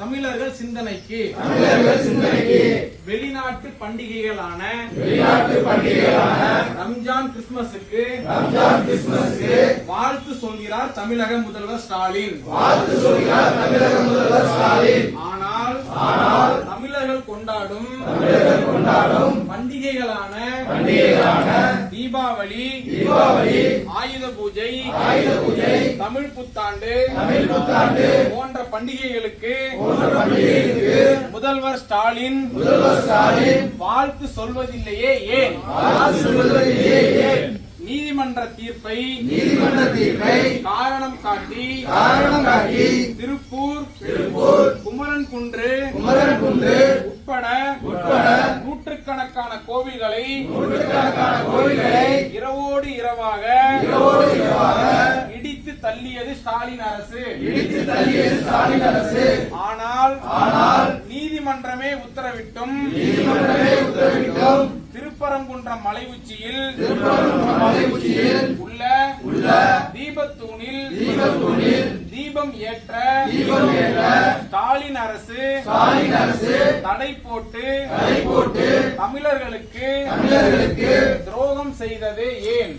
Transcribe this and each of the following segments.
தமிழர்கள் சிந்தனைக்கு வெளிநாட்டு பண்டிகைகளான ரம்ஜான் கிறிஸ்துமஸுக்கு வாழ்த்து சொல்கிறார் தமிழக முதல்வர் ஸ்டாலின். ஆனால் தமிழர்கள் கொண்டாடும் பண்டிகைகளான தீபாவளி, ஆயுத பூஜை, தமிழ் புத்தாண்டு போன்ற பண்டிகைகளுக்கு முதல்வர் ஸ்டாலின் வாழ்த்து சொல்வதில்லையே ஏன்? நீதிமன்ற தீர்ப்பை காரணம் காட்டி திருப்பூர், குமரன் குன்று உட்பட நூற்றுக்கணக்கான கோவில்களை இரவோடு இரவாக இடித்து தள்ளியது ஸ்டாலின் அரசு. ஆனால் நீதிமன்றமே உத்தரவிட்டும் திருப்பரங்குன்றம் மலை உச்சியில் உள்ள தீபத்தூணில் தீபம் ஏற்ற ஸ்டாலின் அரசு தடை போட்டு தமிழர்களுக்கு துரோகம் செய்தது ஏன்?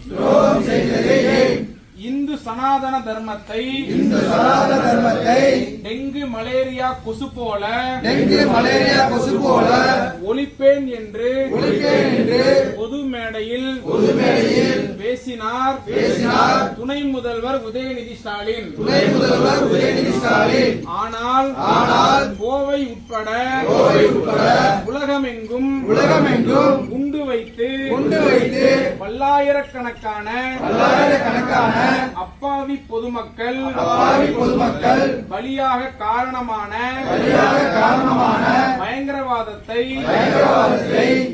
இந்து சனாதன தர்மத்தை டெங்கு மலேரியா கொசு போல ஒழிப்பேன் என்று பொது மேடையில் பேசினார் துணை முதல்வர் உதயநிதி ஸ்டாலின். ஆனால் கோவை உட்பட உலகமெங்கும் குண்டு வைத்து பல்லாயிரக்கணக்கான அப்பாவி பொதுமக்கள் பலியாக காரணமான பயங்கரவாதத்தை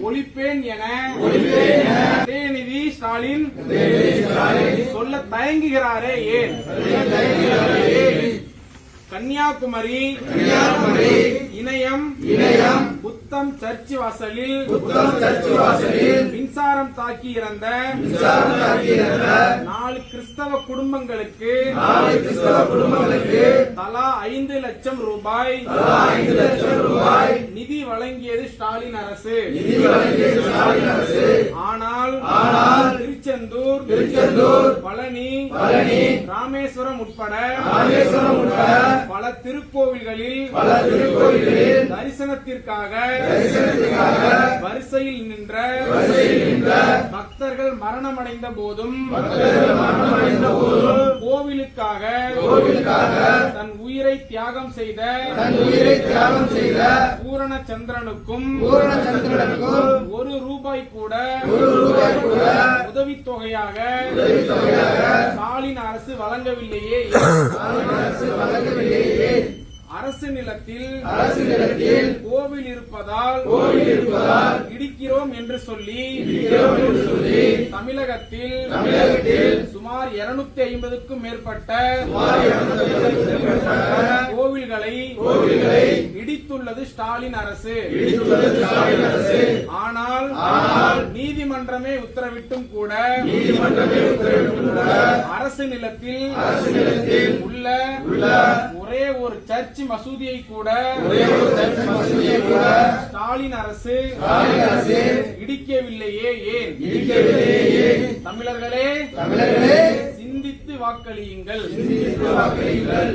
ஒழிப்பேன் என உதயநிதி ஸ்டாலின் சொல்ல தயங்குகிறாரே ஏன்? கன்னியாகுமரி இணையம் புத்தம் சர்ச் வாசலில் மின்சாரம் தாக்கி இறந்த 4 கிறிஸ்தவ குடும்பங்களுக்கு தலா 5 லட்சம் ரூபாய் நிதி வழங்கியது ஸ்டாலின் அரசு. ஆனால் திருச்செந்தூர், பழனி, ராமேஸ்வரம் உட்பட பல திருக்கோவில்களில் தரிசனத்திற்காக வரிசையில் நின்ற பக்தர்கள் மரணமடைந்த போதும் கோவிலுக்காக தன் உயிரை தியாகம் செய்த பூரணச்சந்திரனுக்கும் 1 ரூபாய் கூட உதவித்தொகையாக ஸ்டாலின் அரசு வழங்கவில்லையே. அரசு நிலத்தில் கோவில் இருப்பதால் இடிக்கிறோம் என்று சொல்லி தமிழகத்தில் சுமார் 250க்கும் மேற்பட்ட கோவில்களை இடித்துள்ளது ஸ்டாலின் அரசு. ஆனால் நீதிமன்றமே உத்தரவிட்டும் கூட அரசு நிலத்தில் உள்ள ஒரே ஒரு சர்ச் மசூதியை கூட ஸ்டாலின் அரசு இடிக்கவில்லையே ஏன்? தமிழர்களே சிந்தித்து வாக்களியுங்கள்.